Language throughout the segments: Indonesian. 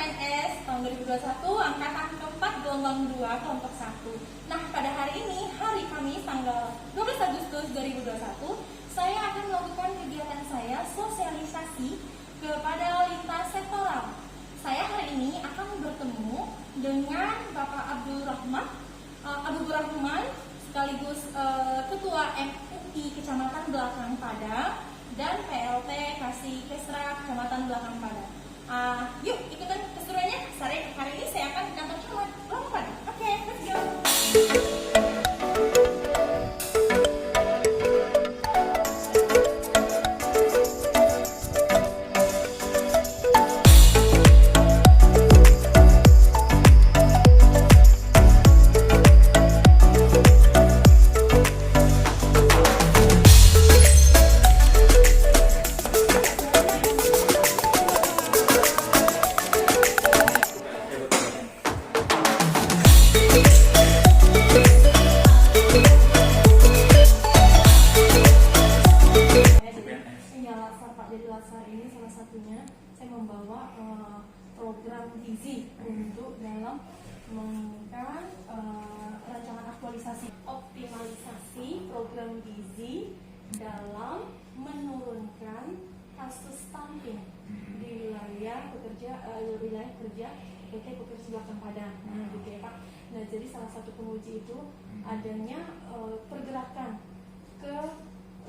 PNS tahun 2021 angkatan keempat gelombang 2 kelompok 1. Nah, pada hari ini, hari Kamis tanggal 12 Agustus 2021, saya akan melakukan kegiatan saya sosialisasi kepada lintas sektoral. Saya hari ini akan bertemu dengan Bapak Abdul Rahman sekaligus Ketua MUI Kecamatan Belakang Padang dan PLT Kasih Kesra Kecamatan Belakang Padang. Yuk ikutan keseruannya. Hari ini saya akan ke kantor camat Belakang Padang. Oke, let's go. Ini salah satunya saya membawa program gizi untuk dalam menginginkan rancangan aktualisasi optimalisasi program gizi dalam menurunkan kasus stunting di wilayah kerja PT Pekerja Belakang Padang. Nah, gitu ya Pak. Nah, jadi salah satu penguji itu adanya pergerakan ke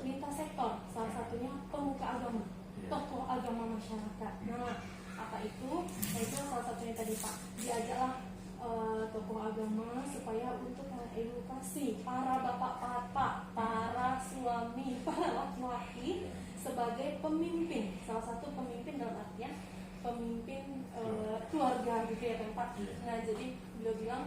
lintas sektor, salah satunya pemuka agama, tokoh agama masyarakat. Nah, apa itu? Nah, itu salah satunya tadi Pak, diajaklah tokoh agama supaya untuk mengedukasi para bapak-bapak, para suami, para laki-laki sebagai pemimpin. Salah satu pemimpin dalam artian pemimpin keluarga gitu ya Pak. Nah, jadi beliau bilang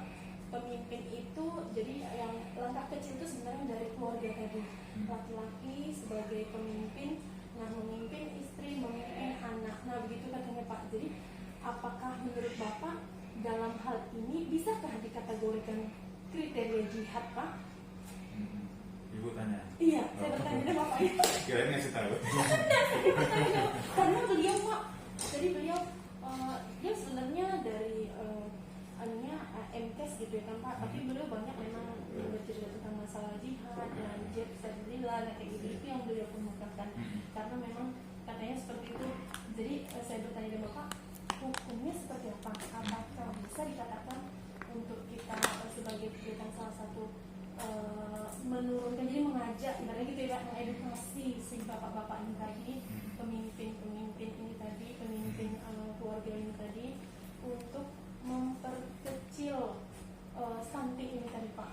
pemimpin itu jadi yang langkah kecil itu sebenarnya dari keluarga tadi, laki-laki sebagai pemimpin, nah memimpin istri, memimpin anak, nah begitu katanya Pak. Jadi apakah menurut Bapak dalam hal ini bisakah dikategorikan kriteria jihad Pak? Ibu tanya? Iya, saya bertanya dengan Bapak itu. Kirain ngasih tahu. Karena beliau Pak, jadi beliau dia sebenarnya dari MKes gitu ya kan Pak, tapi beliau banyak memang bercerita tentang masalah jihad dan jihad fisabilillah, kayak gitu itu yang beliau kemukakan. Karena memang katanya seperti itu. Jadi saya bertanya dengan Bapak, hukumnya seperti apa? Apakah bisa dikatakan untuk kita sebagai kegiatan salah satu menurunkan, jadi mengajak, ibaratnya gitu ya Pak, mengedukasi si bapak-bapak ini tadi, pemimpin ini tadi, pemimpin keluarga ini tadi, untuk memperkecil stunting ini tadi Pak.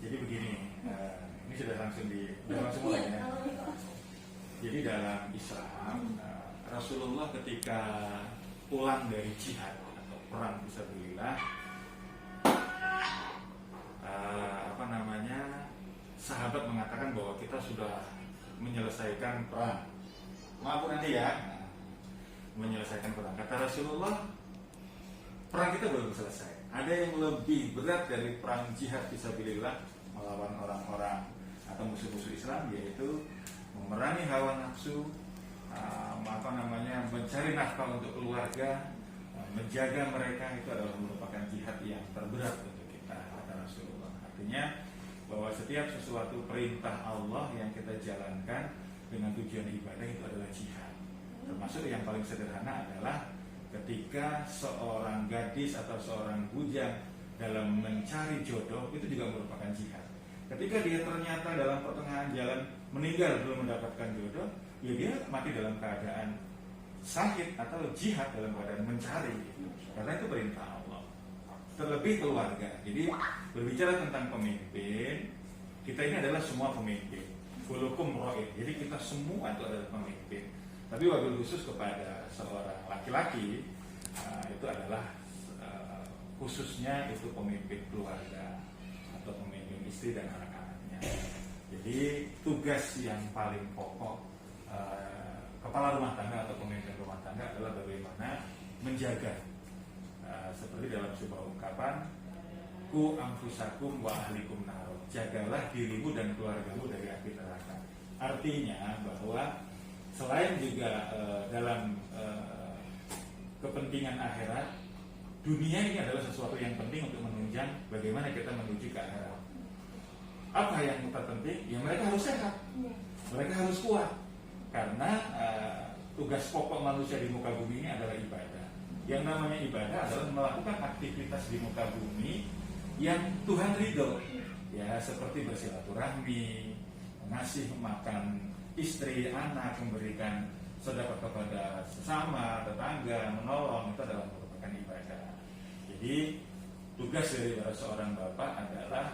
Jadi begini, ini sudah langsung mulai ya. Jadi dalam Islam, Rasulullah ketika pulang dari jihad atau perang fisabilillah, sahabat mengatakan bahwa kita sudah menyelesaikan perang. Maaf nanti ya, menyelesaikan perang. Kata Rasulullah, perang kita belum selesai. Ada yang lebih berat dari perang jihad fisabilillah melawan orang-orang atau musuh-musuh Islam, yaitu memerangi hawa nafsu, mencari nafkah untuk keluarga, menjaga mereka. Itu adalah merupakan jihad yang terberat untuk kita, kata Rasulullah. Artinya bahwa setiap sesuatu perintah Allah yang kita jalankan dengan tujuan ibadah itu adalah jihad. Termasuk yang paling sederhana adalah ketika seorang gadis atau seorang bujang dalam mencari jodoh, itu juga merupakan jihad. Ketika dia ternyata dalam pertengahan jalan meninggal belum mendapatkan jodoh, ya dia mati dalam keadaan sakit atau jihad dalam keadaan mencari, karena itu perintah Allah. Terlebih keluarga. Jadi berbicara tentang pemimpin, kita ini adalah semua pemimpin. Kulukum ra'in. Jadi kita semua itu adalah pemimpin. Tapi wabil khusus kepada seorang laki-laki, itu adalah khususnya itu pemimpin keluarga atau pemimpin istri dan anak-anaknya. Jadi tugas yang paling pokok kepala rumah tangga atau pemimpin rumah tangga adalah bagaimana menjaga, seperti dalam sebuah ungkapan, ku anfusakum wa ahlikum naro, jagalah dirimu dan keluargamu dari api neraka. Artinya bahwa selain juga dalam kepentingan akhirat, dunia ini adalah sesuatu yang penting untuk menunjang bagaimana kita menuju ke akhirat. Apa yang terpenting? Ya mereka harus sehat, mereka harus kuat, karena tugas pokok manusia di muka bumi ini adalah ibadah. Yang namanya ibadah adalah melakukan aktivitas di muka bumi yang Tuhan ridho, ya seperti bersilaturahmi, ngasih makan istri, anak, memberikan sedekah kepada sesama, tetangga, menolong, itu adalah merupakan ibadah. Jadi tugas dari seorang bapak adalah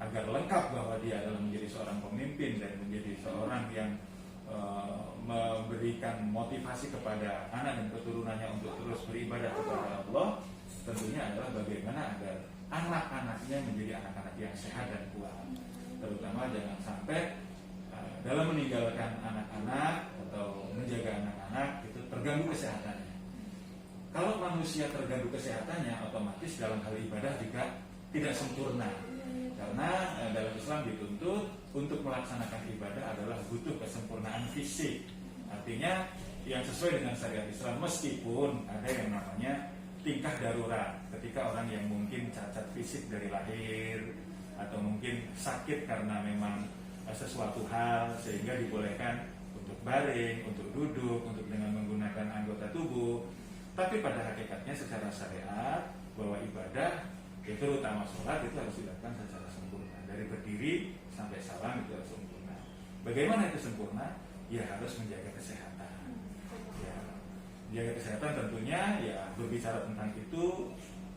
agar lengkap bahwa dia adalah menjadi seorang pemimpin dan menjadi seorang yang memberikan motivasi kepada anak dan keturunannya untuk terus beribadah kepada Allah. Tentunya adalah bagaimana agar anak-anaknya menjadi anak-anak yang sehat dan kuat. Terutama jangan sampai dalam meninggalkan anak-anak atau menjaga anak-anak itu terganggu kesehatannya. Kalau manusia terganggu kesehatannya, otomatis dalam hal ibadah juga tidak sempurna. Karena dalam Islam dituntut untuk melaksanakan ibadah adalah butuh kesempurnaan fisik. Artinya yang sesuai dengan syariat Islam, meskipun ada yang namanya tingkah darurat, ketika orang yang mungkin cacat fisik dari lahir atau mungkin sakit karena memang sesuatu hal sehingga dibolehkan untuk baring, untuk duduk, untuk dengan menggunakan anggota tubuh. Tapi pada hakikatnya secara syariat bahwa ibadah, ya terutama sholat, itu harus dilakukan secara sempurna. Dari berdiri sampai salam itu harus sempurna. Bagaimana itu sempurna? Ya harus menjaga kesehatan. Ya, menjaga kesehatan tentunya ya berbicara tentang itu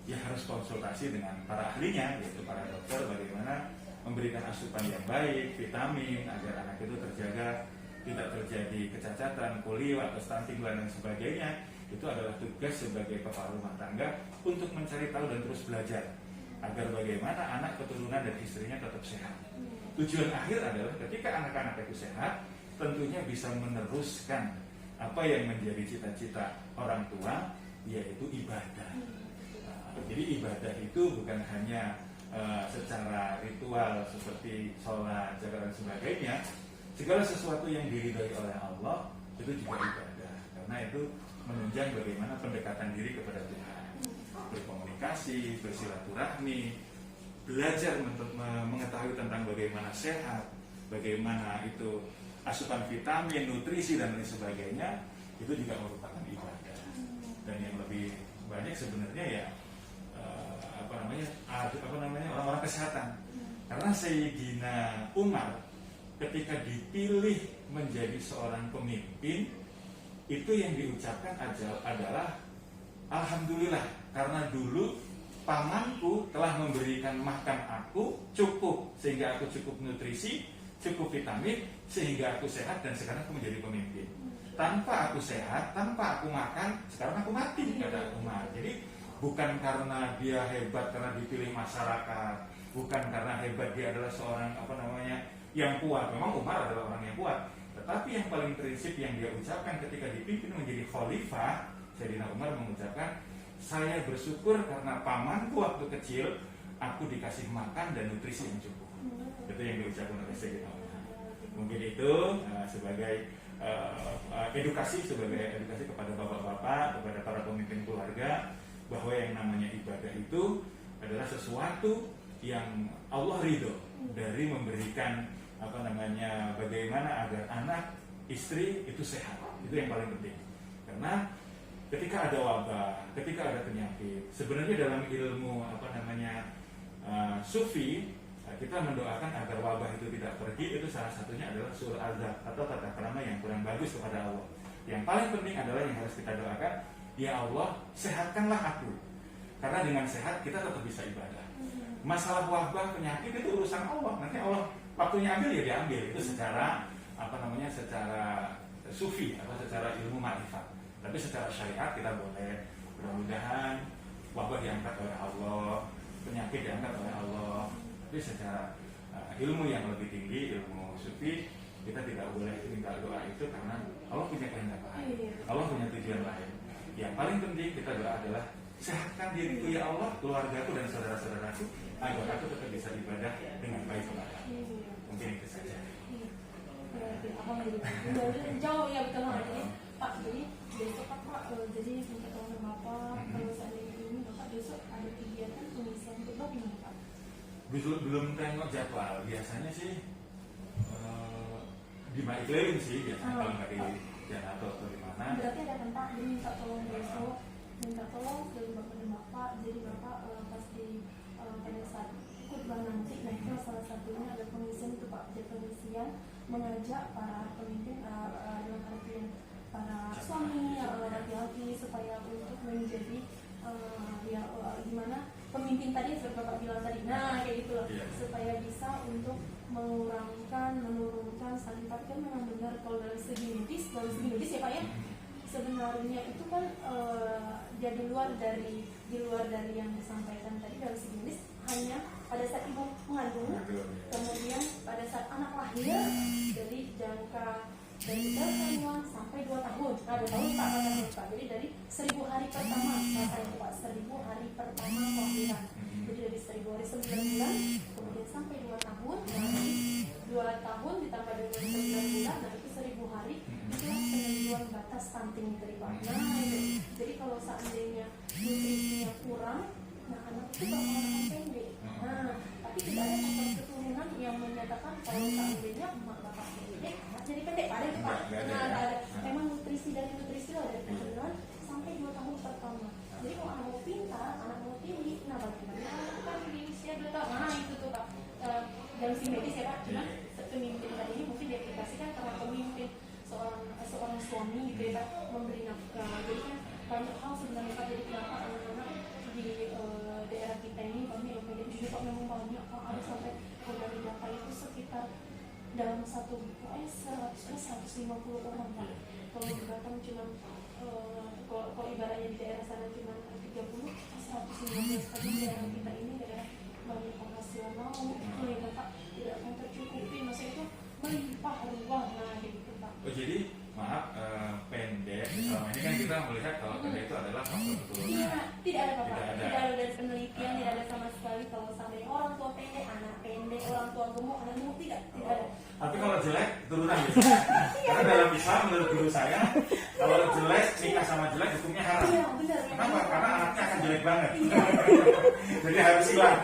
ya harus konsultasi dengan para ahlinya, yaitu para dokter, bagaimana memberikan asupan yang baik, vitamin agar anak itu terjaga, tidak terjadi kecacatan, polio atau stunting dan sebagainya. Itu adalah tugas sebagai kepala rumah tangga untuk mencari tahu dan terus belajar agar bagaimana anak, keturunan dan istrinya tetap sehat. Tujuan akhir adalah ketika anak-anak itu sehat, tentunya bisa meneruskan apa yang menjadi cita-cita orang tua, yaitu ibadah. Jadi ibadah itu bukan hanya secara ritual seperti sholat, zakat dan sebagainya. Segala sesuatu yang diridhai oleh Allah itu juga ibadah, karena itu menunjang bagaimana pendekatan diri kepada Tuhan, berkomunikasi, bersilaturahmi, belajar mengetahui tentang bagaimana sehat, bagaimana itu asupan vitamin, nutrisi dan lain sebagainya, itu juga merupakan ibadah. Dan yang lebih banyak sebenarnya ya orang-orang kesehatan. Karena Sayyidina Umar ketika dipilih menjadi seorang pemimpin, itu yang diucapkan adalah alhamdulillah, karena dulu pamanku telah memberikan makan aku cukup, sehingga aku cukup nutrisi, cukup vitamin, sehingga aku sehat dan sekarang aku menjadi pemimpin. Tanpa aku sehat, tanpa aku makan, sekarang aku mati, kata Umar. Jadi bukan karena dia hebat karena dipilih masyarakat, bukan karena hebat dia adalah seorang yang kuat. Memang Umar adalah orang yang kuat, tetapi yang paling prinsip yang dia ucapkan ketika dipimpin menjadi khalifah, Sayyidina Umar mengucapkan, saya bersyukur karena pamanku waktu kecil aku dikasih makan dan nutrisi yang cukup. Itu yang diucapkan oleh Sayyidina Umar. Mungkin itu sebagai edukasi kepada bapak-bapak, kepada para pemimpin keluarga, bahwa yang namanya ibadah itu adalah sesuatu yang Allah ridho dari memberikan bagaimana agar anak, istri itu sehat. Itu yang paling penting. Karena ketika ada wabah, ketika ada penyakit, sebenarnya dalam ilmu sufi, kita mendoakan agar wabah itu tidak pergi. Itu salah satunya adalah surah azab atau tata krama yang kurang bagus kepada Allah. Yang paling penting adalah yang harus kita doakan, ya Allah, sehatkanlah aku. Karena dengan sehat kita tetap bisa ibadah. Masalah wabah, penyakit itu urusan Allah. Nanti Allah waktunya ambil ya diambil. Itu secara secara sufi atau secara ilmu ma'rifat. Tapi secara syariat kita boleh, mudah-mudahan wabah diangkat oleh Allah, penyakit diangkat oleh Allah. Tapi secara ilmu yang lebih tinggi, ilmu sufi, kita tidak boleh minta doa itu karena Allah punya kehendak lain, Allah punya tujuan lain. Yang paling penting kita doa adalah sehatkan diriku ya Allah, keluargaku dan saudara-saudaraku, agar aku tetap bisa ibadah dengan baik kepada. Mungkin itu saja. Jauh ya betul Pak. Jadi besok Pak, jadi minta tolong Bapak kalau seandainya ini Bapak besok ada kegiatan pengisian untuk Bapak gimana Pak? Belum tengok jadwal. Biasanya sih di Maikling sih biasanya kalau nggak di Janato atau di mana. Berarti ada kan Pak, jadi minta tolong besok, minta tolong dari Bapak dan Bapak, jadi Bapak pasti pada saat khutbah nanti, nah itu salah satunya ada pengisian itu Pak, jadi pengisian mengajak para pemimpin dalam artian para suami laki-laki supaya untuk menjadi gimana pemimpin tadi seperti Bapak bilang tadi, nah kayak gitu loh, supaya bisa untuk menurunkan saling kan memang benar kalau dari segi medis ya Pak ya, sebenarnya itu kan dia di luar dari yang disampaikan tadi dari segi medis hanya pada saat ibu mengandung, kemudian pada saat anak lahir, jadi jangka dari kandungan sampai 2 tahun. Nah 2 tahun Pak katanya Pak. Jadi dari 1000 hari pertama katanya Pak, 1000 hari pertama kelahiran. Jadi dari 1000 hari 9 bulan, kemudian sampai 2 tahun. Nah 2 tahun ditambah dengan 9 bulan, nah itu 1000 hari. Itulah penentuan batas stunting dari Pak. Nah jadi kalau seandainya nutrisinya kurang, nah anak itu bakalan pendek. Nah tapi tidak ada faktor keturunan yang menyatakan kalau seandainya emak bapak pendek, anak jadi pendek. Ada itu Pak. Nah ada. Memang nutrisi dari nutrisi dari keturunan sampai 2 tahun pertama. Jadi kalau anak mau pintar, anak mau tinggi, nah bagaimana anak kan di usia 2 tahun. Nah itu tuh Pak. Dalam si medis ya Pak. Cuma pemimpin tadi ini mungkin diaplikasikan karena pemimpin seorang suami gitu ya Pak, memberi nafkah. Jadi kan banyak hal sebenarnya Pak, jadi kenapa anak-anak di daerah kita ini kami LPDM juga Pak memang banyak Pak, ada sampai dari data itu sekitar dalam satu 150 orang Pak. Kalau di Batam cuma kalau ibaratnya di daerah sana cuma 30, 115 tapi di daerah kita ini daerah banyak penghasilan laut itu ya Pak, tidak akan tercukupi, maksudnya itu melimpah ruah. Nah gitu Pak. Oh jadi maaf pendek selama ini kan kita melihat kalau pendek itu adalah faktor keturunan. Iya, tidak ada Pak. Tidak ada. Tidak ada dari penelitian, tidak ada sama sekali kalau sampai orang tua pendek, anak pendek, orang tua gemuk, anak gemuk, tidak ada. Tapi kalau jelek turunan gitu. Karena dalam Islam menurut guru saya, kalau jelek nikah sama jelek hukumnya haram. Iya benar. Kenapa? Karena anaknya akan jelek banget. Iya. Jadi harus hilang.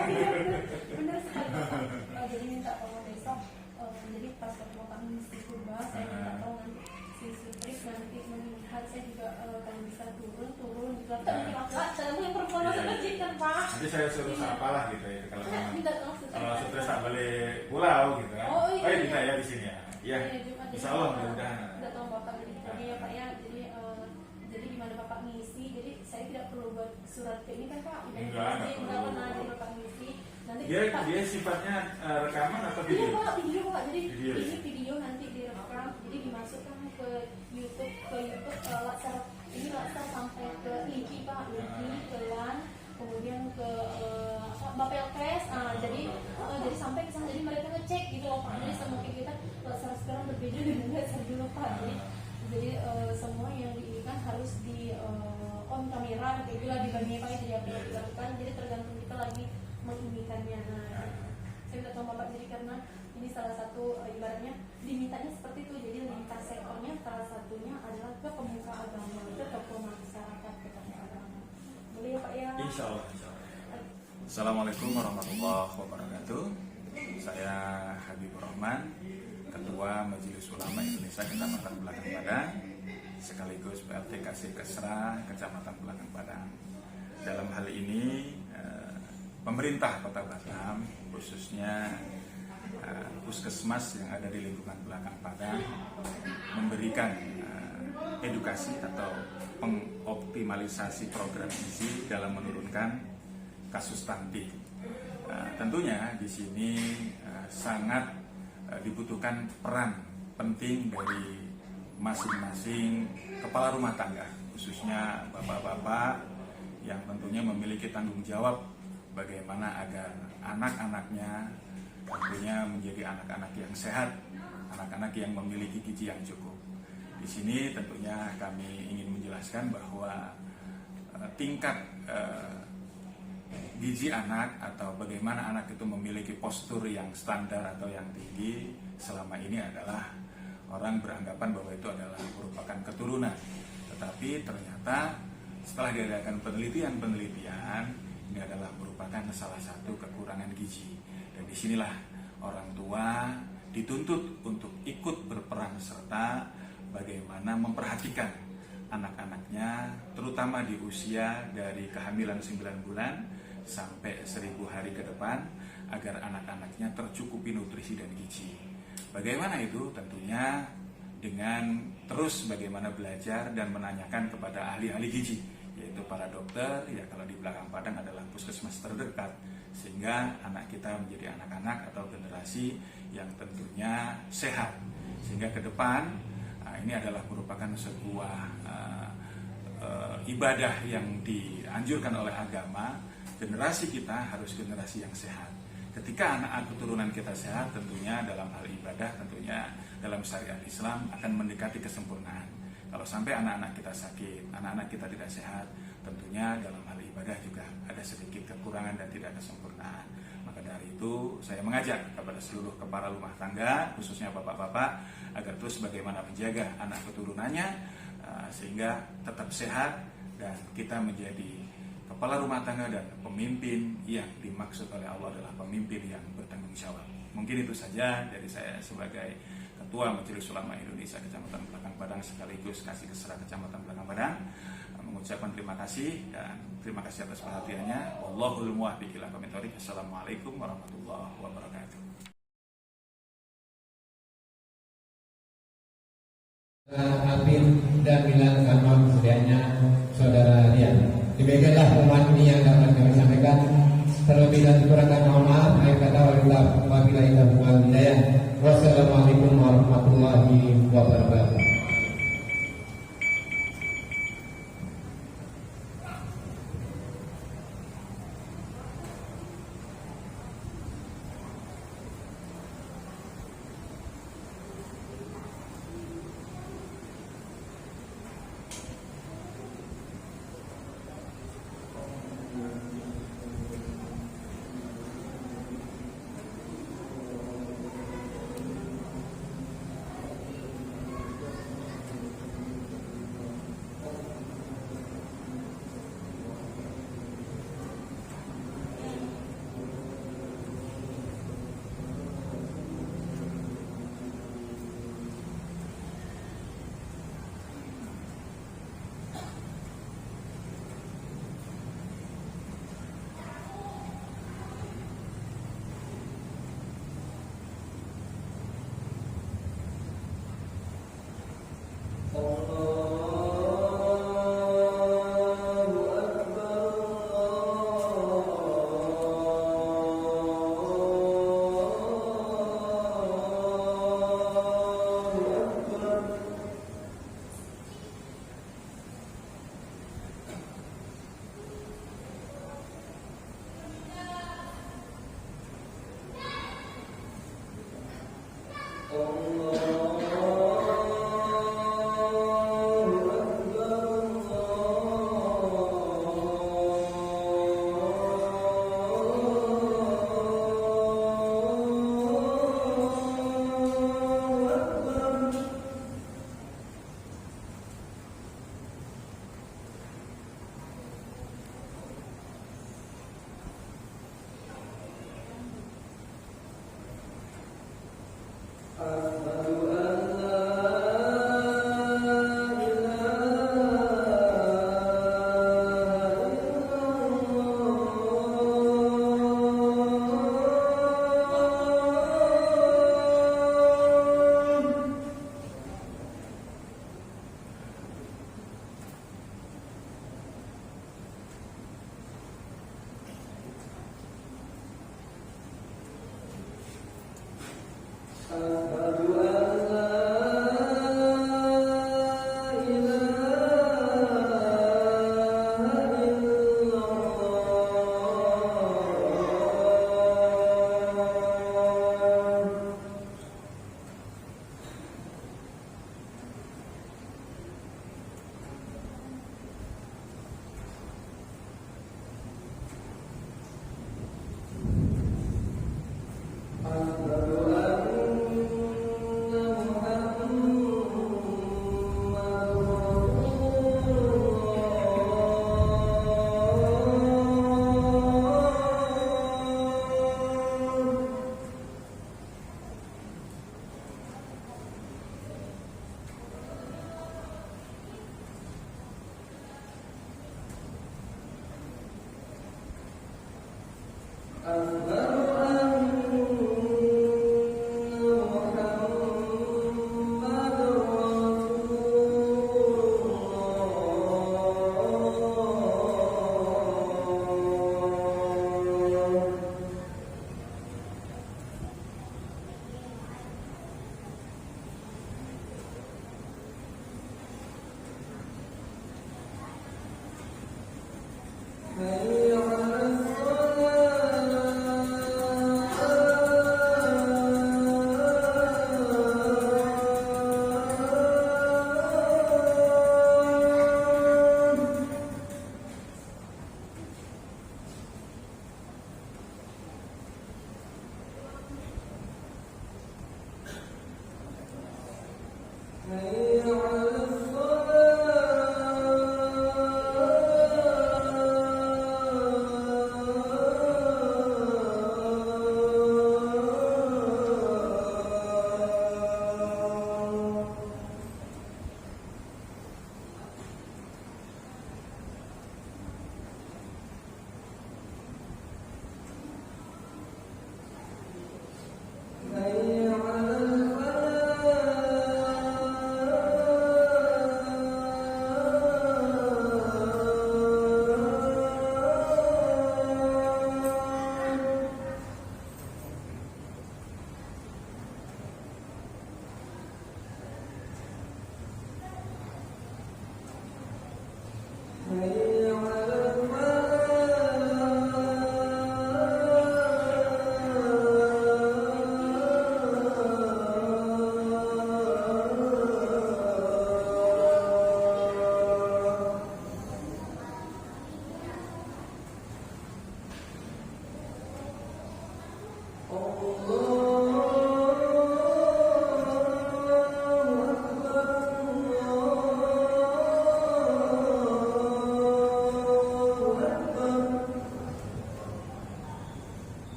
Benar sekali Pak. Jadi minta tolong besok. Jadi pas Bapak mesti khutbah, saya minta tolong nanti si Sutris nanti melihat, saya juga kalau bisa turun gitu. Tapi laki-laki, yang perempuan masuk masjid kan Pak. Nanti saya suruh apalah gitu ya kalau Minta tolong Sutris tak balik pulau gitu kan. Oh iya. Bisa ya di sini ya. Iya. Insya Allah mudah-mudahan. Minta tolong Bapak jadi ya Pak ya. Jadi gimana Bapak ngisi? Jadi saya tidak perlu buat surat ke ini kan Pak. Enggak pernah jadi Bapak ngisi. Nanti dia sifatnya rekaman atau video video? Pak, video Pak. Jadi Video. ini video nanti direkam, jadi dimasukkan ke YouTube Laksar. Ini Laksar sampai ke LIPI Pak, LIPI ke LAN, kemudian ke Bapelkes. Jadi sampai ke sana, jadi mereka ngecek gitu loh Pak. Jadi semakin kita Laksar sekarang berbeda dengan Laksar dulu Pak. Jadi semua yang diinginkan harus di on kamera, kayak itulah dibagi Pak. Jadi apa yang dilakukan, jadi tergantung kita lagi menginginkannya. Saya minta tolong Bapak, jadi karena ini salah satu ibaratnya dimintanya seperti itu, jadi lintas sektornya salah satunya adalah ke pemuka agama, ke tokoh masyarakat, ke tokoh agama. Boleh ya Pak ya? Insya Allah. Assalamualaikum warahmatullahi wabarakatuh. Saya Habibur Rahman, Ketua Majelis Ulama Indonesia Kecamatan Belakang Padang, sekaligus PLT Kasih Kesra Kecamatan Belakang Padang. Dalam hal ini pemerintah Kota Batam, khususnya puskesmas yang ada di lingkungan Belakang Padang, memberikan edukasi atau pengoptimalisasi program gizi dalam menurunkan kasus stunting. Tentunya di sini sangat dibutuhkan peran penting dari masing-masing kepala rumah tangga, khususnya bapak-bapak yang tentunya memiliki tanggung jawab bagaimana agar anak-anaknya tentunya menjadi anak-anak yang sehat, anak-anak yang memiliki gizi yang cukup. Di sini tentunya kami ingin menjelaskan bahwa tingkat gizi anak atau bagaimana anak itu memiliki postur yang standar atau yang tinggi selama ini adalah orang beranggapan bahwa itu adalah merupakan keturunan. Tetapi ternyata setelah diadakan penelitian, ini adalah merupakan salah satu kekurangan gizi. Dan disinilah orang tua dituntut untuk ikut berperan serta bagaimana memperhatikan anak-anaknya, terutama di usia dari kehamilan 9 bulan sampai 1000 hari ke depan, agar anak-anaknya tercukupi nutrisi dan gizi. Bagaimana itu? Tentunya dengan terus bagaimana belajar dan menanyakan kepada ahli-ahli gizi, yaitu para dokter, ya kalau di belakang Padang adalah puskesmas terdekat, sehingga anak kita menjadi anak-anak atau generasi yang tentunya sehat. Sehingga ke depan ini adalah merupakan sebuah ibadah yang dianjurkan oleh agama. Generasi kita harus generasi yang sehat. Ketika anak keturunan kita sehat, tentunya dalam hal ibadah, tentunya dalam syariat Islam akan mendekati kesempurnaan. Kalau sampai anak-anak kita sakit, anak-anak kita tidak sehat, tentunya dalam hal ibadah juga ada sedikit kekurangan dan tidak kesempurnaan. Maka dari itu saya mengajak kepada seluruh kepala rumah tangga, khususnya bapak-bapak, agar terus bagaimana menjaga anak keturunannya sehingga tetap sehat dan kita menjadi kepala rumah tangga dan pemimpin yang dimaksud oleh Allah adalah pemimpin yang bertanggung jawab. Mungkin itu saja dari saya sebagai Ketua Majelis Ulama Indonesia Kecamatan Belakang Padang sekaligus Kasih Kesra Kecamatan Belakang Padang, mengucapkan terima kasih dan terima kasih atas perhatiannya. Wallahul muwaffiq ila aqwamit thoriq. Assalamualaikum warahmatullahi wabarakatuh. Amin dan bilang sama sedianya saudara Dian. Demikianlah umat ini yang dapat kami sampaikan. Terlebih dan kurangnya mohon maaf. Akhir kata wabillahi taufiq wal hidayah. Wassalamualaikum warahmatullahi wabarakatuh.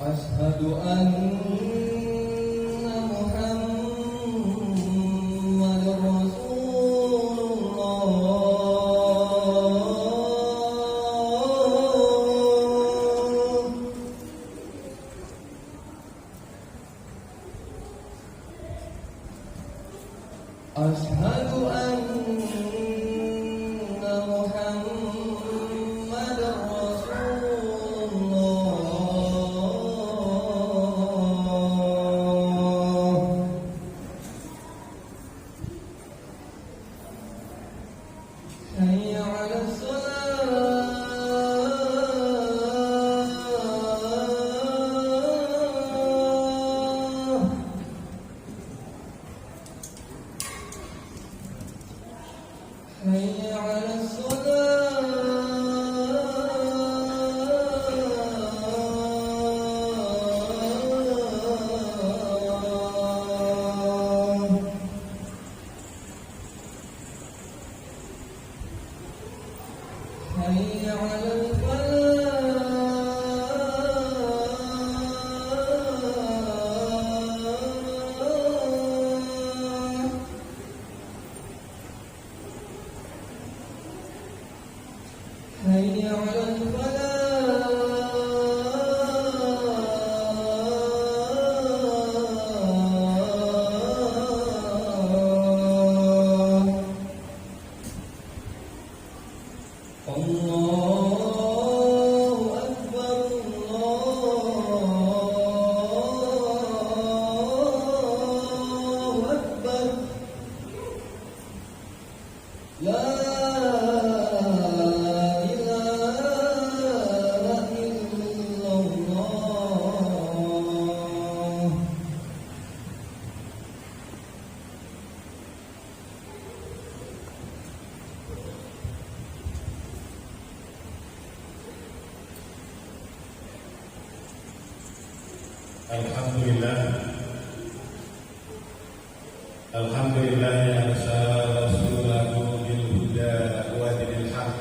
أشهد أن محمد رسول الله. أشهد أن محمد رسول الله. حي على الصلاة. حي على الصلاة. حي على الفلاح. حي على الفلاح. الله أكبر الله أكبر. لا إله إلا الله. Alhamdulillah yang arsala rasulahu bil huda wa dinil haq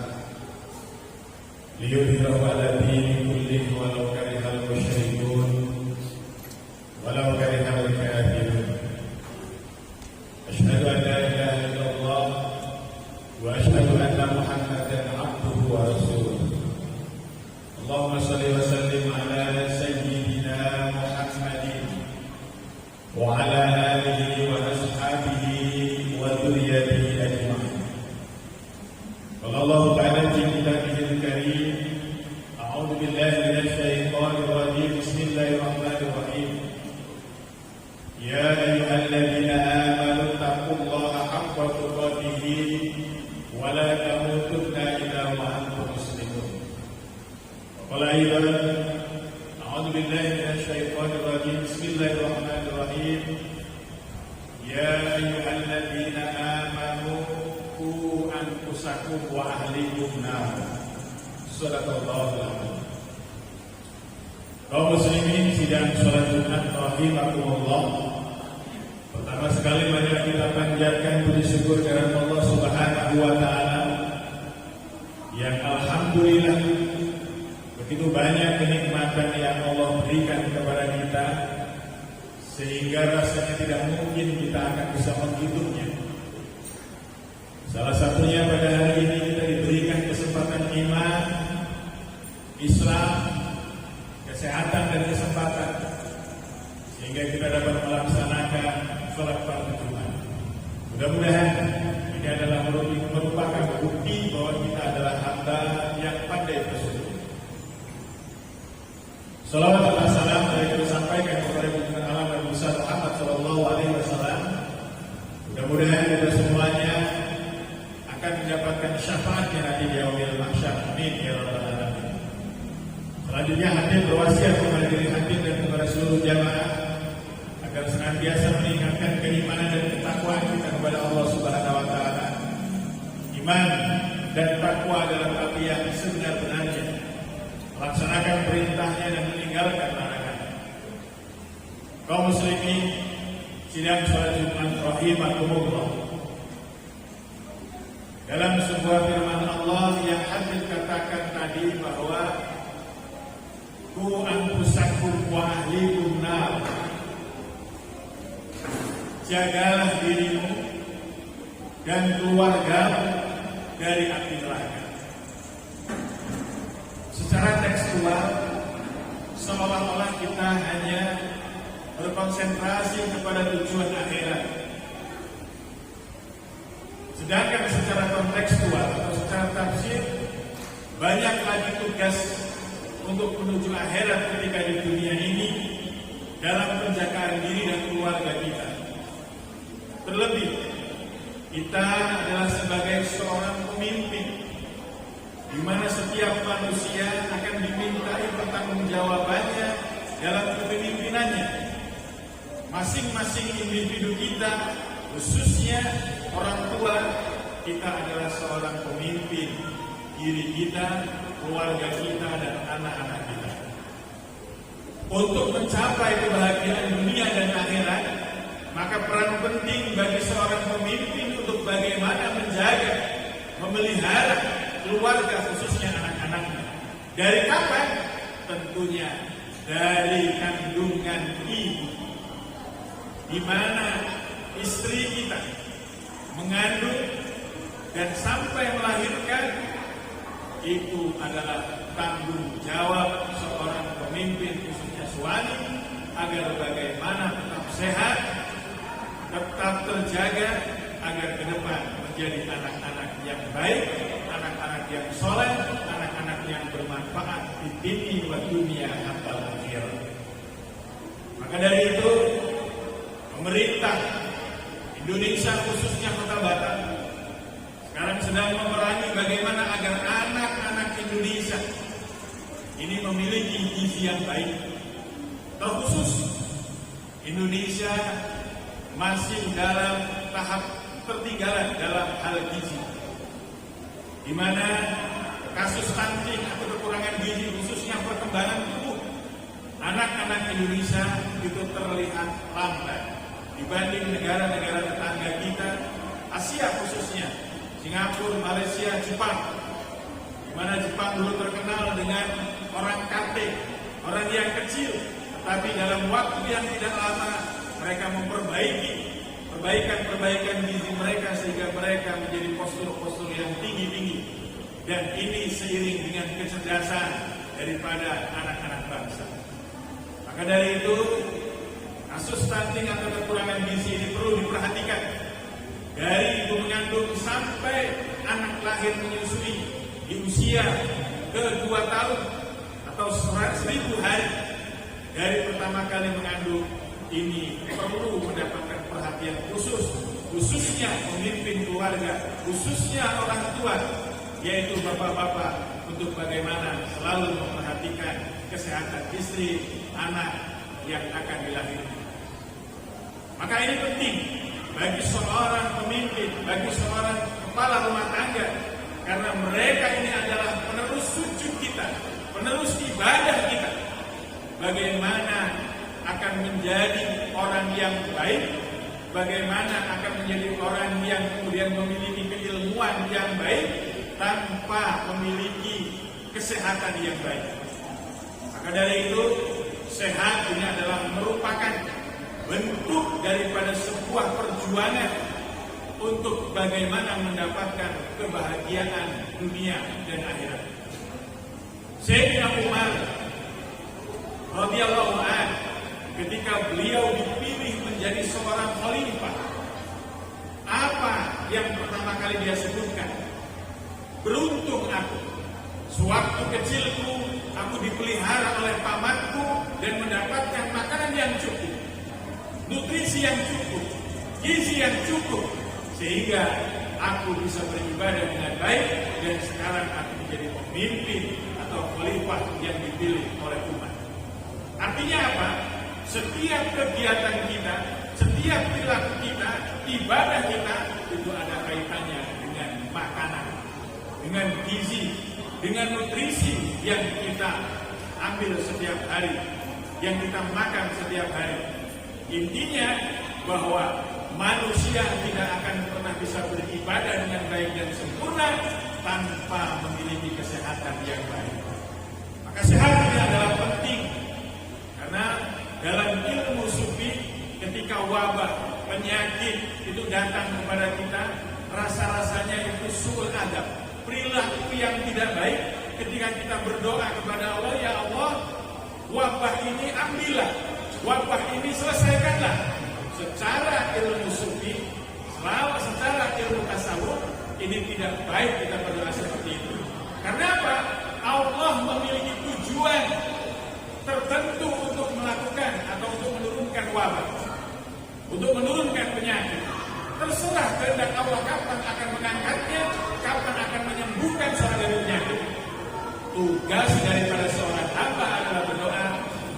liyudhhirahu 'ala dini kullihi walau karihal musyrikun walau karihal kafirun. Asyhadu an la ilaha illallah wa asyhadu anna Muhammadan 'abduhu wa rasuluh. Allahumma shalli wa sallim ala sayyidina Muhammadin wa ala alihi wa ashabihi wa dhurriyyatihi ajma'in. Qala Allah ta'ala fi kitabihil karim, a'udzu billahi minasy syaithanir rajim. Bismillahirrahmanirrahim. Ya ayyuhalladzina amanu taqullaha haqqa tuqatih wa la tamutunna illa wa antum muslimun. Wa qala aidan, a'udzu billahi minasy syaithanir rajim. Bismillahirrahmanirrahim. Ya ayyuhalladzina amanu qu anfusakum wa ahlikum nar. Shadaqallahul azim. Kaum muslimin sidang salat Jumat rahimakumullah. Pertama sekali mari kita panjatkan puji syukur kepada Allah Subhanahu wa taala yang alhamdulillah begitu banyak kenikmatan yang Allah berikan kepada kita sehingga rasanya tidak mungkin kita akan bisa menghitungnya. Salah satunya pada hari ini kita diberikan kesempatan iman, Islam, kesehatan dan kesempatan sehingga kita dapat melaksanakan sholat fardu Jumat. Mudah-mudahan ini adalah merupakan bukti bahwa kita adalah hamba yang pandai bersyukur. Salawat dan salam yang kita sampaikan kepada junjungan alam Nabi Muhammad sallallahu alaihi wasallam. Mudah-mudahan kita semuanya akan mendapatkan syafaatnya nanti di yaumil mahsyar. Amin ya rabbal alamin. Selanjutnya hadir berwasiat kepada diri hadir dan kepada seluruh jamaah agar senantiasa meningkatkan keimanan dan ketakwaan kita kepada Allah Subhanahu wa taala. Iman dan takwa dalam arti yang sebenar-benarnya, melaksanakan perintahnya dan meninggalkan larangannya. Kaum muslimin sidang salat Jumat rahimakumullah. Dalam sebuah firman Allah yang Habib katakan tadi bahwa ku anfusakum wa jagalah dirimu dan keluargamu dari api neraka. Secara tekstual, seolah-olah kita hanya berkonsentrasi kepada tujuan akhirat. Sedangkan secara kontekstual atau secara tafsir, banyak lagi tugas untuk menuju akhirat ketika di dunia ini dalam penjagaan diri dan keluarga kita. Terlebih, kita adalah sebagai seorang pemimpin, di mana setiap manusia akan dimintai pertanggungjawabannya dalam kepemimpinannya. Masing-masing individu kita, khususnya orang tua, kita adalah seorang pemimpin diri kita, keluarga kita, dan anak-anak kita. Untuk mencapai kebahagiaan dunia dan akhirat, maka peran penting bagi seorang pemimpin untuk bagaimana menjaga, memelihara keluarga, khususnya anak-anaknya. Dari kapan? Tentunya dari kandungan ibu, di mana istri kita mengandung dan sampai melahirkan. Itu adalah tanggung jawab seorang pemimpin, khususnya suami, agar bagaimana tetap sehat, tetap terjaga, agar ke depan menjadi anak-anak yang baik, anak-anak yang soleh, anak-anak yang bermanfaat di dini wa dunia hatta akhirat. Maka dari itu, pemerintah Indonesia, khususnya Kota Batam, sekarang sedang memerangi bagaimana agar anak-anak Indonesia ini memiliki gizi yang baik. Terkhusus Indonesia masih dalam tahap tertinggalan dalam hal gizi, di mana kasus stunting atau kekurangan gizi, khususnya perkembangan tubuh anak-anak Indonesia itu terlihat lambat dibanding negara-negara tetangga kita, Asia khususnya, Singapura, Malaysia, Jepang, di mana Jepang dulu terkenal dengan orang kate, orang yang kecil, tetapi dalam waktu yang tidak lama mereka memperbaiki perbaikan gizi mereka sehingga mereka menjadi postur-postur yang tinggi-tinggi, dan ini seiring dengan kecerdasan daripada anak-anak bangsa. Maka dari itu, kasus stunting atau kekurangan gizi ini perlu diperhatikan. Dari ibu mengandung sampai anak lahir menyusui di usia ke-2 tahun atau 1000 hari dari pertama kali mengandung, ini perlu mendapatkan perhatian khusus, khususnya pemimpin keluarga, khususnya orang tua, yaitu bapak-bapak, untuk bagaimana selalu memperhatikan kesehatan istri, anak yang akan dilahirkan. Maka ini penting bagi seorang pemimpin, bagi seorang kepala rumah tangga, karena mereka ini adalah penerus sujud kita, penerus ibadah kita. Bagaimana akan menjadi orang yang baik, bagaimana akan menjadi orang yang kemudian memiliki keilmuan yang baik tanpa memiliki kesehatan yang baik. Maka dari itu, sehat ini adalah merupakan bentuk daripada sebuah perjuangan untuk bagaimana mendapatkan kebahagiaan dunia dan akhirat. Sayyidina Umar radhiyallahu anhu, ketika beliau dipilih menjadi seorang khalifah, apa yang pertama kali dia sebutkan? Beruntung aku, sewaktu kecilku aku dipelihara oleh pamanku dan mendapatkan makanan yang cukup, nutrisi yang cukup, gizi yang cukup, sehingga aku bisa beribadah dengan baik, dan sekarang aku menjadi pemimpin atau khalifah yang dipilih oleh umat. Artinya apa? Setiap kegiatan kita, setiap perilaku kita, ibadah kita, itu ada kaitannya dengan makanan, dengan gizi, dengan nutrisi yang kita ambil setiap hari, yang kita makan setiap hari. Intinya bahwa manusia tidak akan pernah bisa beribadah dengan baik dan sempurna tanpa memiliki kesehatan yang baik. Maka sehat ini adalah penting, karena dalam ilmu sufi, ketika wabah penyakit itu datang kepada kita, rasa-rasanya itu suul adab, perilaku yang tidak baik. Ketika kita berdoa kepada Allah, ya Allah, wabah ini ambillah, wabah ini selesaikanlah. Secara ilmu sufi, secara ilmu tasawuf, ini tidak baik kita berdoa seperti itu. Karena apa? Allah memiliki tujuan tertentu untuk melakukan atau untuk menurunkan wabah, untuk menurunkan penyakit. Terserah kehendak Allah kapan akan mengangkatnya, kapan akan menyembuhkan seorang dari penyakit. Tugas daripada seorang hamba adalah berdoa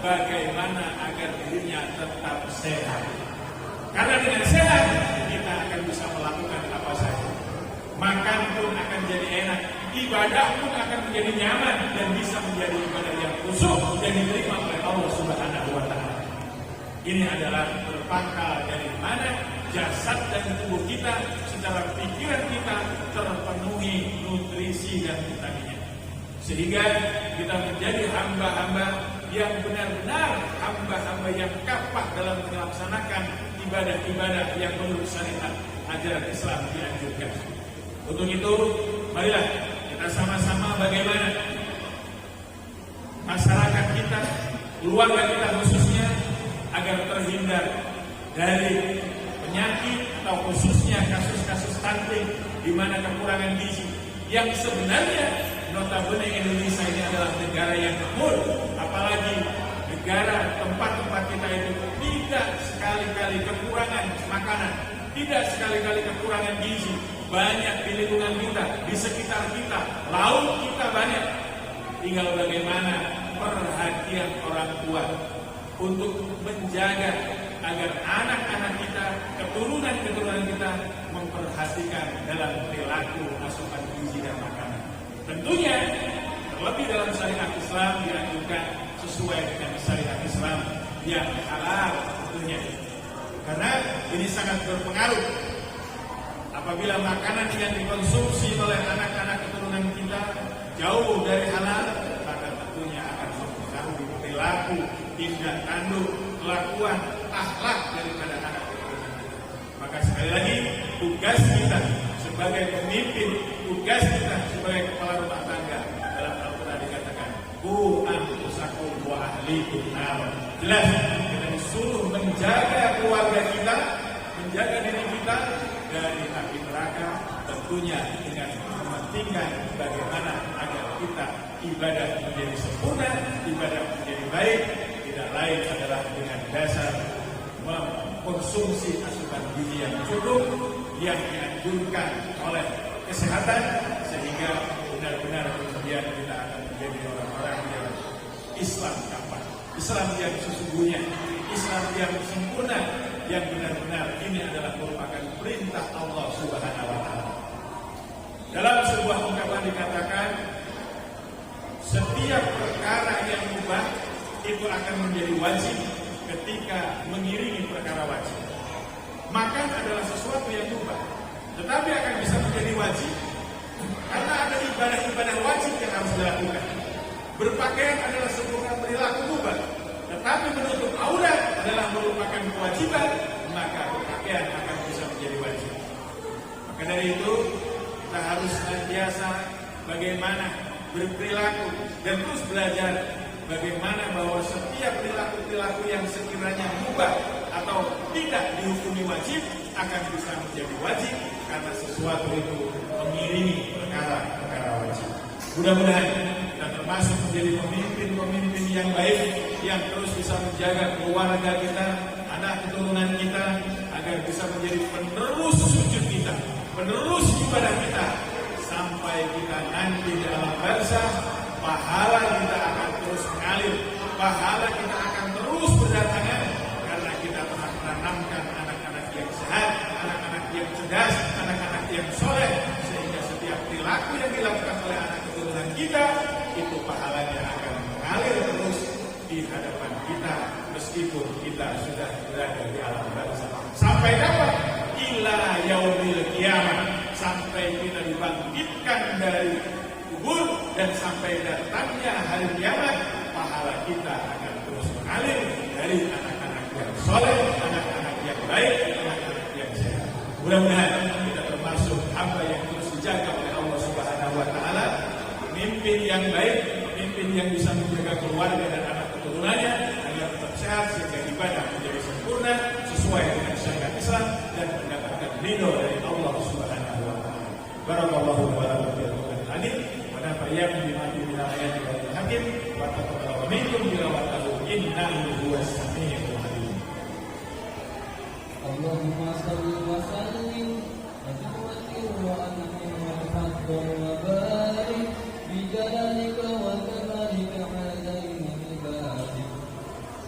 bagaimana agar dirinya tetap sehat. Karena dengan sehat kita akan bisa melakukan apa saja. Makan pun akan jadi enak, ibadah pun akan menjadi nyaman dan bisa menjadi ibadah yang khusyuk dan diterima oleh Allah Subhanahu wa taala. Ini adalah berpangkal dari mana jasad dan tubuh kita secara pikiran kita terpenuhi nutrisi dan vitaminnya. Sehingga kita menjadi hamba-hamba yang benar-benar hamba-hamba yang kapah dalam melaksanakan ibadah-ibadah yang menurut syariat ajaran Islam dianjurkan. Untuk itu, marilah kita sama-sama bagaimana masyarakat kita, keluarga kita khususnya, agar terhindar dari penyakit atau khususnya kasus-kasus stunting di mana kekurangan gizi yang sebenarnya notabene Indonesia ini adalah negara yang makmur, apalagi negara tempat-tempat kita itu tidak sekali-kali kekurangan makanan, tidak sekali-kali kekurangan gizi. Banyak di lingkungan kita, di sekitar kita, laut kita banyak. Tinggal bagaimana perhatian orang tua untuk menjaga agar anak-anak kita, keturunan-keturunan kita memperhatikan dalam perilaku asupan gizi dan makanan. Tentunya terlebih dalam syariat Islam dianjurkan sesuai dengan syariat Islam yang halal tentunya. Karena ini sangat berpengaruh. Apabila makanan yang dikonsumsi oleh anak-anak keturunan kita jauh dari halal, maka tentunya akan mempengaruhi perilaku, tindak tanduk, kelakuan, akhlak daripada anak keturunan kita. Maka sekali lagi, tugas kita sebagai pemimpin, tugas kita sebagai kepala rumah tangga, dalam Al-Quran dikatakan, "Qu anfusakum wa ahlikum nar." Jelas kita disuruh menjaga keluarga kita, menjaga diri kita dari api neraka, tentunya dengan mementingkan bagaimana agar kita ibadah menjadi sempurna, ibadah menjadi baik, tidak lain adalah dengan dasar mengkonsumsi asupan gizi yang cukup yang dianjurkan oleh kesehatan, sehingga benar-benar kemudian kita akan menjadi orang-orang yang Islam kapal, Islam yang sesungguhnya, Islam yang sempurna, yang benar-benar ini adalah merupakan perintah Allah Subhanahu wa taala. Dalam sebuah ungkapan dikatakan, setiap perkara yang mubah itu akan menjadi wajib ketika mengiringi perkara wajib. Makan adalah sesuatu yang mubah, tetapi akan bisa menjadi wajib karena ada ibadah-ibadah wajib yang harus dilakukan. Berpakaian adalah sebuah perilaku mubah, tetapi menutup aurat adalah merupakan kewajiban, maka berpakaian akan bisa menjadi wajib. Maka dari itu kita harus senantiasa bagaimana berperilaku dan terus belajar bagaimana bahwa setiap perilaku-perilaku yang sekiranya mubah atau tidak dihukumi wajib akan bisa menjadi wajib karena sesuatu itu mengiringi perkara-perkara wajib. Mudah-mudahan kita termasuk menjadi pemimpin-pemimpin yang baik yang terus bisa menjaga keluarga kita, anak keturunan kita agar bisa menjadi penerus sujud kita, penerus ibadah kita sampai kita nanti di alam barzah, pahala kita akan terus mengalir, pahala kita akan terus berdatangan karena kita telah menanamkan anak-anak yang sehat, anak-anak yang cerdas, anak-anak yang soleh, sehingga setiap perilaku yang dilakukan oleh anak keturunan kita itu pahalanya akan mengalir terus di hadapan kita meskipun kita sudah berada di alam barzah. Sampai kapan? Ila yaumil qiyamah, sampai kita dibangkitkan dari kubur dan sampai datangnya hari kiamat, pahala kita akan terus mengalir dari anak-anak yang soleh, anak-anak yang baik, anak-anak Mudah-mudahan kita termasuk hamba yang terus dijaga oleh Allah Subhanahu wa taala, pemimpin yang baik, pemimpin yang bisa menjaga keluarga dan anak keturunannya agar tetap sehat sehingga ibadah menjadi sempurna sesuai dengan syariat Islam dan mendapatkan ridho dari Allah Subhanahu wa taala. Barakallahu wa lakum fil Qur'anil Azim wa nafa'ani bima fihi min ayati wal hakim wa taqabbal minkum tilawatahu innahu huwas samiul alim. Allahumma salli wa sallim wa tawakil wa an'im wa tafadhal wa barik bi jalalika wa kamalika alaina bi baratik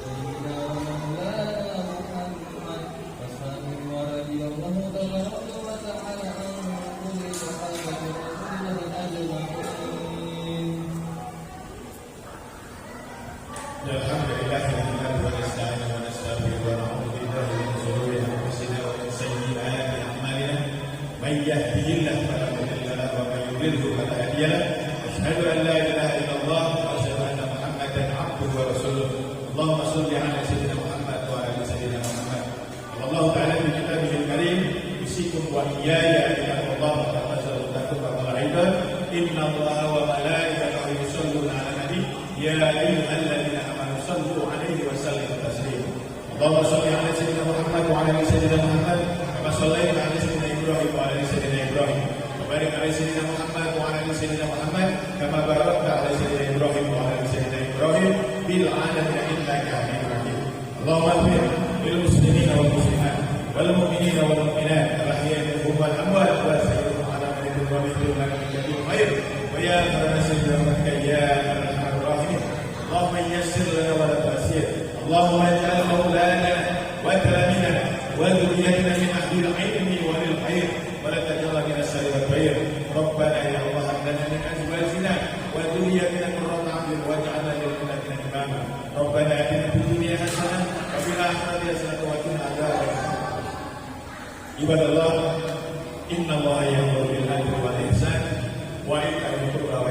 sayyidina wa maulana Muhammad wa sallim wa radiyallahu tabaraka wa ta'ala an kulli sahabati rasulillah ajma'in. Alhamdulillah wa nasta'inu wa nastaghfiruh wa na'udzu billahi min shururi anfusina wa min sayyiati a'malina may yahdihillahu fala mudilla lahu wa may yudlil fala hadiya lahu. Asyhadu an la ilaha illallah wa asyhadu anna Muhammadan 'abduhu wa rasuluh. Allahumma shalli 'ala sayyidina Muhammad wa 'ala sayyidina Muhammad. Allah ta'ala fi kitabihil karim yusikum wa iyaya bi Allah ta'ala taqwa wal 'ibad. Inna Allah wa malaikatahu yusholluna 'alan nabi ya ayyuhalladzina amanu sallu 'alaihi wa sallimu taslima. Allahumma shalli 'ala sayyidina Muhammad wa 'ala sayyidina Muhammad kama shallaita 'ala sayyidina Ibrahim wa 'ala sayyidina Ibrahim. Barik 'ala sayyidina Muhammad wa 'ala sayyidina Muhammad kama barakta 'ala sayyidina Ibrahim wa 'ala sayyidina Ibrahim bil 'alamin innaka Hamidum Majid. Allahumma ighfir lil muslimina wal muslimat wal mu'minina wal mu'minat al-ahya'i minhum wal amwat wa sayyidina ala man wa min jami'il khair wa ya rabbana ya arhamar rahimin. Allahumma yassir lana wa la tu'assir. Allahumma ij'al maulana wa talamina wa dhurriyyatina min ahli al-'ilmi wa lil khair wa la taj'alna min as-sari wal khair. Rabbana ya Allah hab lana min azwajina wa dhurriyyatina qurrata a'yun waj'alna lil muttaqina imama. Rabbana atina fid dunya hasanah wa fil akhirati hasanah wa qina adzabannar. Ibadallah, inna Allah ya'muru bil 'adli wal ihsan wa ita'i dzil qurba wa